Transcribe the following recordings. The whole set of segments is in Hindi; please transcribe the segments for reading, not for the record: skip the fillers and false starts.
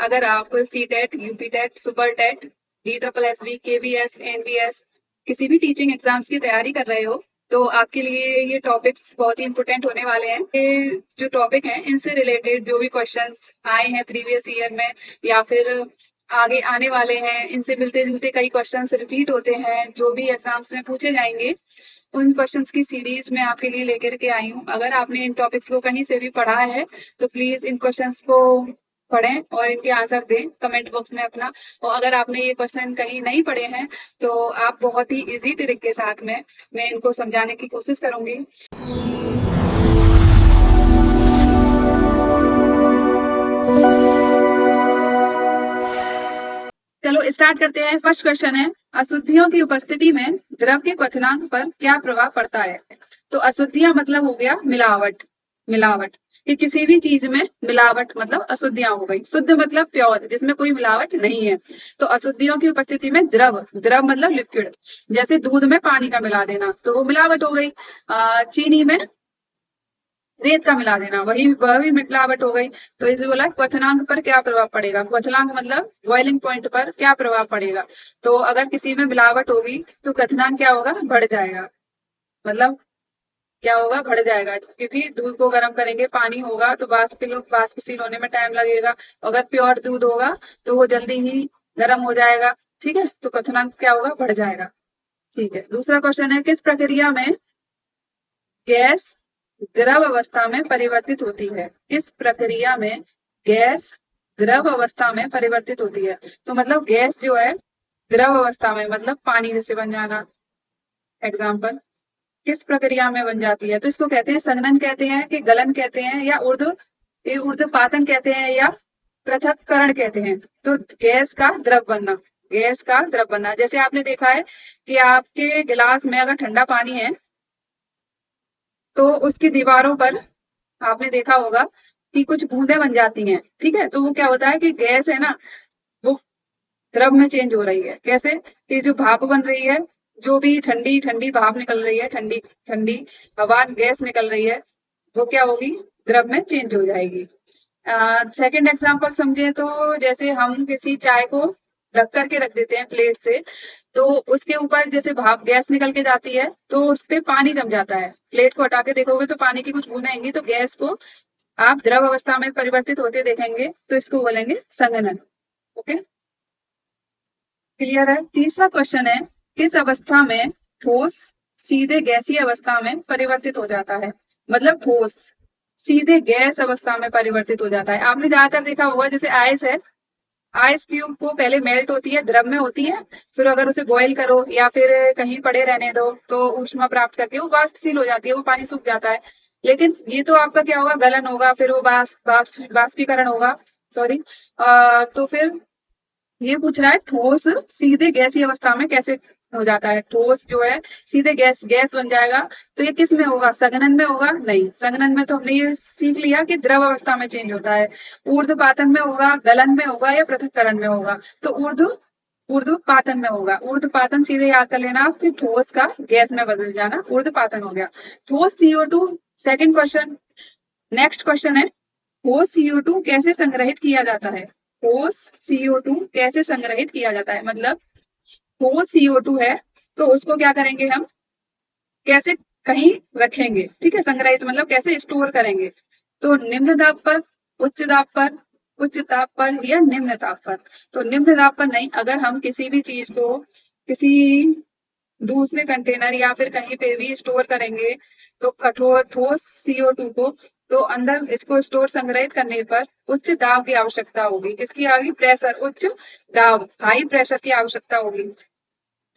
अगर आप C TET, UP TET, super TET, DSSB, KVS, NVS किसी भी टीचिंग एग्जाम्स की तैयारी कर रहे हो तो आपके लिए ये टॉपिक्स बहुत ही इंपॉर्टेंट होने वाले हैं। ये जो टॉपिक हैं इनसे रिलेटेड जो भी क्वेश्चंस आए हैं प्रीवियस ईयर में या फिर आगे आने वाले हैं, इनसे मिलते जुलते कई क्वेश्चंस रिपीट होते हैं जो भी एग्जाम्स में पूछे जाएंगे, उन क्वेश्चंस की सीरीज मैं आपके लिए लेकर के आई हूँ। अगर आपने इन टॉपिक्स को कहीं से भी पढ़ा है तो प्लीज इन क्वेश्चंस को पढ़ें और इनके आंसर दें कमेंट बॉक्स में अपना। और अगर आपने ये क्वेश्चन कहीं नहीं पढ़े हैं तो आप बहुत ही इजी ट्रिक के साथ में मैं इनको समझाने की कोशिश करूंगी। चलो स्टार्ट करते हैं। फर्स्ट क्वेश्चन है, अशुद्धियों की उपस्थिति में द्रव के क्वथनांक पर क्या प्रभाव पड़ता है? तो अशुद्धियां मतलब हो गया मिलावट। मिलावट कि किसी भी चीज में मिलावट मतलब अशुद्धियां हो गई। शुद्ध मतलब प्योर, जिसमें कोई मिलावट नहीं है। तो अशुद्धियों की उपस्थिति में द्रव, द्रव मतलब लिक्विड, जैसे दूध में पानी का मिला देना तो वो मिलावट हो गई। चीनी में रेत का मिला देना वह भी मिलावट हो गई। तो इसे बोला क्वथनांक पर क्या प्रभाव पड़ेगा। क्वथनांक मतलब बॉइलिंग पॉइंट पर क्या प्रभाव पड़ेगा। तो अगर किसी में मिलावट होगी तो क्वथनांक क्या होगा, बढ़ जाएगा। मतलब क्या होगा, बढ़ जाएगा, क्योंकि दूध को गर्म करेंगे, पानी होगा तो वाष्पशील होने में टाइम लगेगा। अगर प्योर दूध होगा तो वो जल्दी ही गर्म हो जाएगा। ठीक है, तो क्वथनांक क्या होगा, बढ़ जाएगा। ठीक है, दूसरा क्वेश्चन है, किस प्रक्रिया में गैस द्रव अवस्था में परिवर्तित होती है? किस प्रक्रिया में गैस द्रव अवस्था में परिवर्तित होती है? तो मतलब गैस जो है द्रव अवस्था में मतलब पानी जैसे बन जाना, एग्जाम्पल, किस प्रक्रिया में बन जाती है? तो इसको कहते हैं संघनन कहते हैं कि गलन कहते हैं या ऊर्ध्वपातन कहते हैं या पृथक्करण कहते हैं। तो गैस का द्रव बनना, गैस का द्रव बनना, जैसे आपने देखा है कि आपके गिलास में अगर ठंडा पानी है तो उसकी दीवारों पर आपने देखा होगा कि कुछ बूंदें बन जाती हैं। ठीक है, तो वो क्या होता है कि गैस है ना, वो द्रव में चेंज हो रही है। कैसे कि जो भाप बन रही है, जो भी ठंडी ठंडी भाप निकल रही है, ठंडी ठंडी हवा गैस निकल रही है, वो क्या होगी, द्रव में चेंज हो जाएगी। सेकंड एग्जांपल समझे तो जैसे हम किसी चाय को ढक करके रख देते हैं प्लेट से, तो उसके ऊपर जैसे भाप गैस निकल के जाती है तो उस पे पानी जम जाता है। प्लेट को हटा के देखोगे तो पानी की कुछ बूंदें आएंगी, तो गैस को आप द्रव अवस्था में परिवर्तित होते देखेंगे तो इसको बोलेंगे संघनन। ओके, क्लियर है। तीसरा क्वेश्चन है, किस अवस्था में ठोस सीधे गैसीय अवस्था में परिवर्तित हो जाता है? मतलब ठोस सीधे गैस अवस्था में परिवर्तित हो जाता है। आपने ज्यादातर देखा होगा जैसे आइस है, आइस क्यूब को पहले मेल्ट होती है, द्रव में होती है, फिर अगर उसे बॉईल करो या फिर कहीं पड़े रहने दो तो ऊष्मा प्राप्त करके वो वाष्पशील हो जाती है, वो पानी सूख जाता है। लेकिन ये तो आपका क्या होगा, गलन होगा, फिर वो वाष्पीकरण होगा, सॉरी। तो फिर ये पूछ रहा है ठोस सीधे गैसीय अवस्था में कैसे हो जाता है। ठोस जो है सीधे गैस गैस बन जाएगा, तो ये किस में होगा, संघनन में होगा? नहीं, संघनन में तो हमने ये सीख लिया कि द्रव अवस्था में चेंज होता है। ऊर्ध्वपातन में होगा, गलन में होगा या पृथक्करण में होगा? तो ऊर्ध्वपातन में होगा। ऊर्ध्वपातन सीधे याद कर लेना आप कि ठोस का गैस में बदल जाना ऊर्ध्वपातन हो गया। ठोस CO2, second question. Next question है, ठोस CO2 कैसे संग्रहित किया जाता है? ठोस CO2 कैसे संग्रहित किया जाता है? मतलब ठोस CO2 है तो उसको क्या करेंगे हम, कैसे कहीं रखेंगे। ठीक है, संग्रहित मतलब कैसे स्टोर करेंगे। तो निम्न दाब पर, उच्च दाब पर, उच्च ताप पर या निम्न ताप पर? तो निम्न दाब पर नहीं, अगर हम किसी भी चीज को किसी दूसरे कंटेनर या फिर कहीं पे भी स्टोर करेंगे तो कठोर ठोस CO2 को, तो अंदर इसको स्टोर संग्रहित करने पर उच्च दाब की आवश्यकता होगी। किसकी आगे, प्रेशर, उच्च दाब, हाई प्रेशर की आवश्यकता होगी।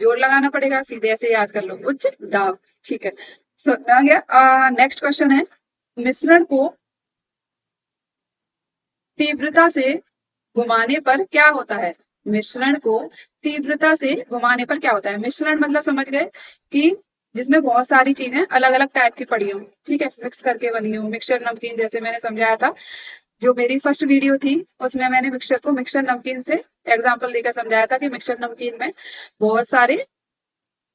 जोर लगाना पड़ेगा, सीधे ऐसे याद कर लो, उच्च दाब। ठीक है, सो आ गया। नेक्स्ट क्वेश्चन है, मिश्रण को तीव्रता से घुमाने पर क्या होता है? मिश्रण को तीव्रता से घुमाने पर क्या होता है? मिश्रण मतलब समझ गए कि जिसमें बहुत सारी चीजें अलग अलग टाइप की पड़ी हो, ठीक है, मिक्स करके बनी हो, मिक्सचर नमकीन जैसे मैंने समझाया था। जो मेरी फर्स्ट वीडियो थी उसमें मैंने मिक्सचर को मिक्सचर नमकीन से एग्जांपल देकर समझाया था कि मिक्सचर नमकीन में बहुत सारे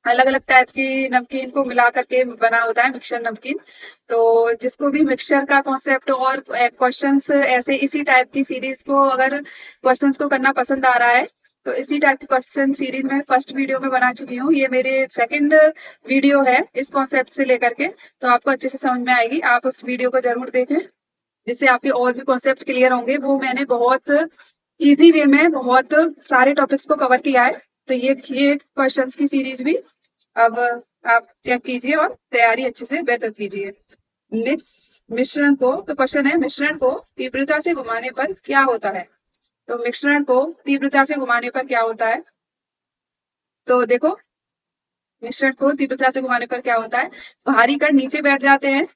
अलग अलग टाइप की नमकीन को मिला करके बना होता है मिक्सचर नमकीन। तो जिसको भी मिक्सचर का कॉन्सेप्ट और क्वेश्चंस ऐसे इसी टाइप की सीरीज को अगर क्वेश्चंस को करना पसंद आ रहा है तो इसी टाइप की क्वेश्चन सीरीज में फर्स्ट वीडियो में बना चुकी हूँ। ये मेरे सेकंड वीडियो है इस कॉन्सेप्ट से लेकर के, तो आपको अच्छे से समझ में आएगी। आप उस वीडियो को जरूर देखें जिससे आपके और भी कॉन्सेप्ट क्लियर होंगे। वो मैंने बहुत इजी वे में बहुत सारे टॉपिक्स को कवर किया है। तो ये क्वेश्चंस की सीरीज भी अब आप चेक कीजिए और तैयारी अच्छे से बेहतर कीजिए। मिक्स मिश्रण को, तो क्वेश्चन है मिश्रण को तीव्रता से घुमाने पर क्या होता है। तो मिश्रण को तीव्रता से घुमाने पर क्या होता है, तो देखो मिश्रण को तीव्रता से घुमाने पर क्या होता है। भारी कण नीचे बैठ जाते हैं,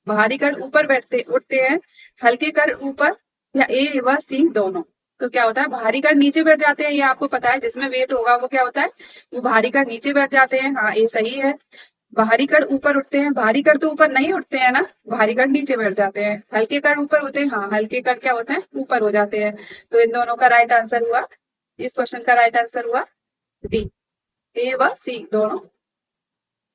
भारी कण ऊपर बैठते उठते हैं, हल्के कण ऊपर, या ए व सी दोनों। तो क्या होता है, भारी कण नीचे बैठ जाते हैं, ये आपको पता है, जिसमें वेट होगा वो क्या होता है, वो भारी कण नीचे बैठ जाते हैं। हाँ ये सही है। भारी कण ऊपर उठते हैं, भारी कण तो ऊपर नहीं उठते हैं ना, भारी कण नीचे बैठ जाते हैं। हल्के कण ऊपर होते हैं, हाँ हल्के कण क्या होते हैं, ऊपर हो जाते हैं। तो इन दोनों का राइट आंसर हुआ, इस क्वेश्चन का राइट आंसर हुआ डी, ए व सी दोनों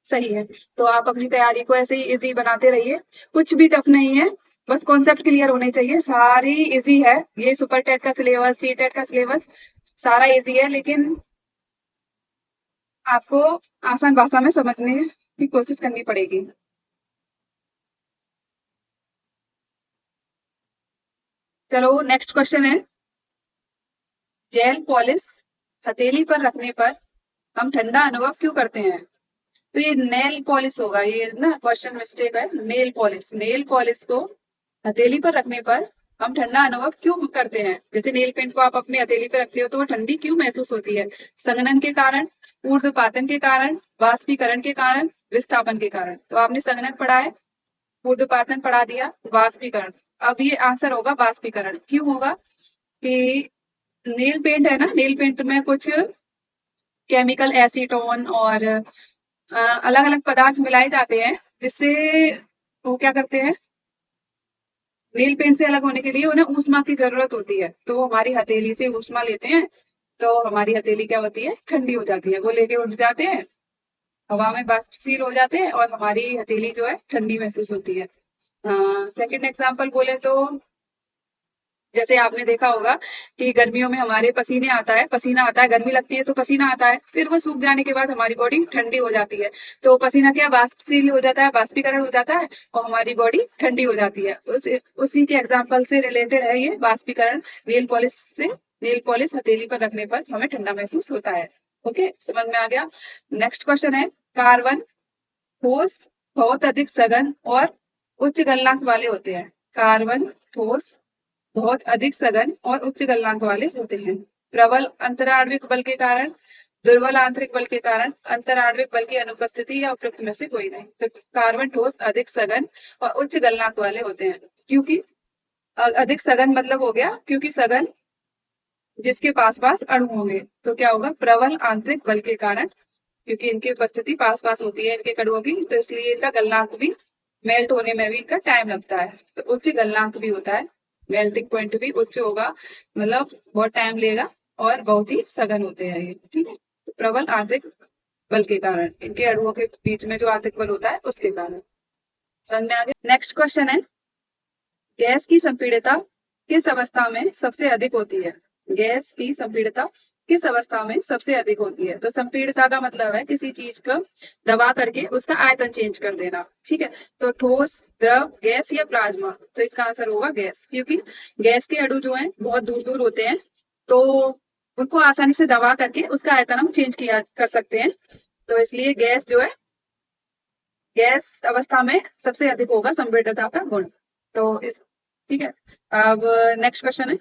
सही है। तो आप अपनी तैयारी को ऐसे ही इजी बनाते रहिए, कुछ भी टफ नहीं है, बस कॉन्सेप्ट क्लियर होने चाहिए। सारी इजी है, ये सुपर टेट का सिलेबस, सी टेट का सिलेबस सारा इजी है, लेकिन आपको आसान भाषा में समझने की कोशिश करनी पड़ेगी। चलो नेक्स्ट क्वेश्चन है, जेल पॉलिश हथेली पर रखने पर हम ठंडा अनुभव क्यों करते हैं। तो ये नेल पॉलिश होगा, ये ना क्वेश्चन मिस्टेक है। नेल पॉलिश, नेल पॉलिश को हथेली पर रखने पर हम ठंडा अनुभव क्यों करते हैं। जैसे नेल पेंट को आप अपनी हथेली पर रखते हो तो वो ठंडी क्यों महसूस होती है। संघनन के कारण, ऊर्ध्वपातन के कारण, वाष्पीकरण के कारण, विस्थापन के कारण। तो आपने संघनन पढ़ा है, ऊर्ध्वपातन पढ़ा दिया, वाष्पीकरण। अब ये आंसर होगा वाष्पीकरण। क्यों होगा कि नेल पेंट है ना, नेल पेंट में कुछ केमिकल एसीटोन और अलग अलग पदार्थ मिलाए जाते हैं, जिससे वो क्या करते हैं, नील पेंट से अलग होने के लिए उन्हें ऊष्मा की जरूरत होती है। तो वो हमारी हथेली से ऊष्मा लेते हैं, तो हमारी हथेली क्या होती है, ठंडी हो जाती है। वो लेके उठ जाते हैं, हवा में बाष्पशील हो जाते हैं और हमारी हथेली जो है ठंडी महसूस होती है। सेकंड एग्जांपल बोले तो जैसे आपने देखा होगा कि गर्मियों में हमारे पसीने आता है, पसीना आता है, गर्मी लगती है तो पसीना आता है, फिर वो सूख जाने के बाद हमारी बॉडी ठंडी हो जाती है। तो पसीना क्या वाष्पशील हो जाता है, बाष्पीकरण हो जाता है और हमारी बॉडी ठंडी हो जाती है। उसी के एग्जाम्पल से रिलेटेड है ये वाष्पीकरण। नेल पॉलिश से, नेल पॉलिश हथेली पर रखने पर हमें ठंडा महसूस होता है। ओके, समझ में आ गया। नेक्स्ट क्वेश्चन है, कार्बन ठोस बहुत अधिक सघन और उच्च गलनांक वाले होते हैं। कार्बन ठोस बहुत अधिक सघन और उच्च गलनांक वाले होते हैं। प्रबल अंतराण्विक बल के कारण, दुर्बल आंतरिक बल के कारण, अंतराण्विक बल की अनुपस्थिति या उपयुक्त में से कोई नहीं। तो कार्बन ठोस अधिक सघन और उच्च गलनांक वाले होते हैं। क्योंकि अधिक सघन मतलब हो गया क्योंकि सघन जिसके पास पास अणु होंगे। तो क्या होगा, प्रबल आंतरिक बल के कारण, क्योंकि इनकी उपस्थिति पास पास होती है इनके कणुओं की, तो इसलिए इनका गलनांक भी, मेल्ट होने में भी इनका टाइम लगता है। तो उच्च गलनांक भी होता है, मेल्टिंग पॉइंट भी उच्च होगा, मतलब बहुत टाइम लेगा और बहुत ही सघन होते हैं ये। ठीक है, तो प्रबल आंतरिक बल के कारण, इनके अणुओं के बीच में जो आंतरिक बल होता है उसके कारण। समझ में आ गया। नेक्स्ट क्वेश्चन है, गैस की संपीड़ितता किस अवस्था में सबसे अधिक होती है। गैस की संपीड़ितता किस अवस्था में सबसे अधिक होती है। तो संपीड़ितता का मतलब है किसी चीज को दबा करके उसका आयतन चेंज कर देना। ठीक है, तो ठोस, द्रव, गैस या प्लाज्मा। तो इसका आंसर होगा गैस, क्योंकि गैस के अणु जो हैं बहुत दूर दूर होते हैं, तो उनको आसानी से दबा करके उसका आयतन हम चेंज किया कर सकते हैं। तो इसलिए गैस जो है, गैस अवस्था में सबसे अधिक होगा संपीड़ितता का गुण। तो इस, ठीक है। अब नेक्स्ट क्वेश्चन है,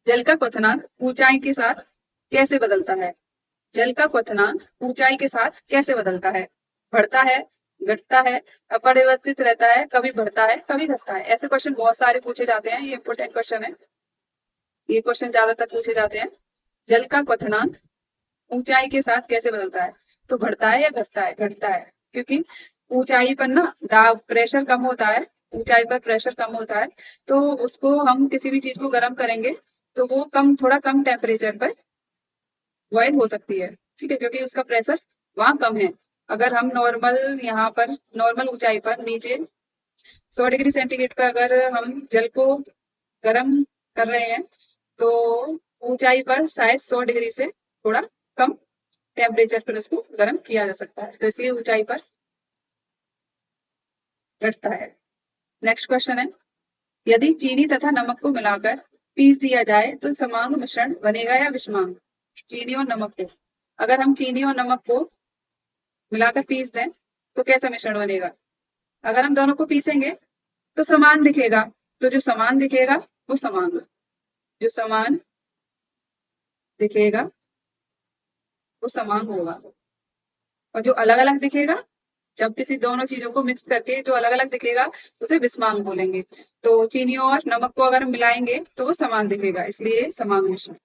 जल का क्वथनांक ऊंचाई के साथ कैसे बदलता है। जल का क्वथनांक ऊंचाई के साथ कैसे बदलता है। बढ़ता है, घटता है, अपरिवर्तित रहता है, कभी बढ़ता है कभी घटता है। ऐसे क्वेश्चन बहुत सारे पूछे जाते हैं, ये इंपोर्टेंट क्वेश्चन है, ये क्वेश्चन ज्यादातर पूछे जाते हैं। जल का क्वथनांक ऊंचाई के साथ कैसे बदलता है, तो बढ़ता है या घटता है। घटता है, क्योंकि ऊंचाई पर ना दाब, प्रेशर कम होता है, ऊंचाई पर प्रेशर कम होता है, तो उसको हम किसी भी चीज को गर्म करेंगे तो वो कम, थोड़ा कम टेम्परेचर पर बॉयल हो सकती है। ठीक है, क्योंकि उसका प्रेशर वहां कम है। अगर हम नॉर्मल यहाँ पर नॉर्मल ऊंचाई पर नीचे 100 डिग्री सेंटीग्रेड पर अगर हम जल को गर्म कर रहे हैं तो ऊंचाई पर शायद 100 डिग्री से थोड़ा कम टेम्परेचर पर उसको गर्म किया जा सकता है, तो इसलिए ऊंचाई पर घटता है। नेक्स्ट क्वेश्चन है, यदि चीनी तथा नमक को मिलाकर पीस दिया जाए तो समांग मिश्रण बनेगा या विषमांग? चीनी और नमक को, अगर हम चीनी और नमक को मिलाकर पीस दें तो कैसा मिश्रण बनेगा? अगर हम दोनों को पीसेंगे तो समान दिखेगा, तो जो समान दिखेगा वो समांग, जो समान दिखेगा वो समांग होगा, और जो अलग अलग दिखेगा, जब किसी दोनों चीजों को मिक्स करके जो अलग अलग दिखेगा उसे विषमांग बोलेंगे। तो चीनी और नमक को अगर हम मिलाएंगे तो वो समान दिखेगा, इसलिए समांग मिश्रण।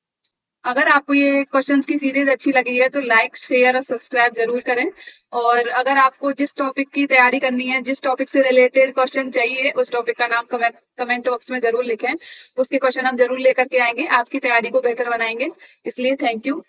अगर आपको ये क्वेश्चंस की सीरीज अच्छी लगी है तो लाइक शेयर और सब्सक्राइब जरूर करें, और अगर आपको जिस टॉपिक की तैयारी करनी है, जिस टॉपिक से रिलेटेड क्वेश्चन चाहिए, उस टॉपिक का नाम कमेंट बॉक्स में जरूर लिखें, उसके क्वेश्चन हम जरूर लेकर के आएंगे, आपकी तैयारी को बेहतर बनाएंगे। इसलिए थैंक यू।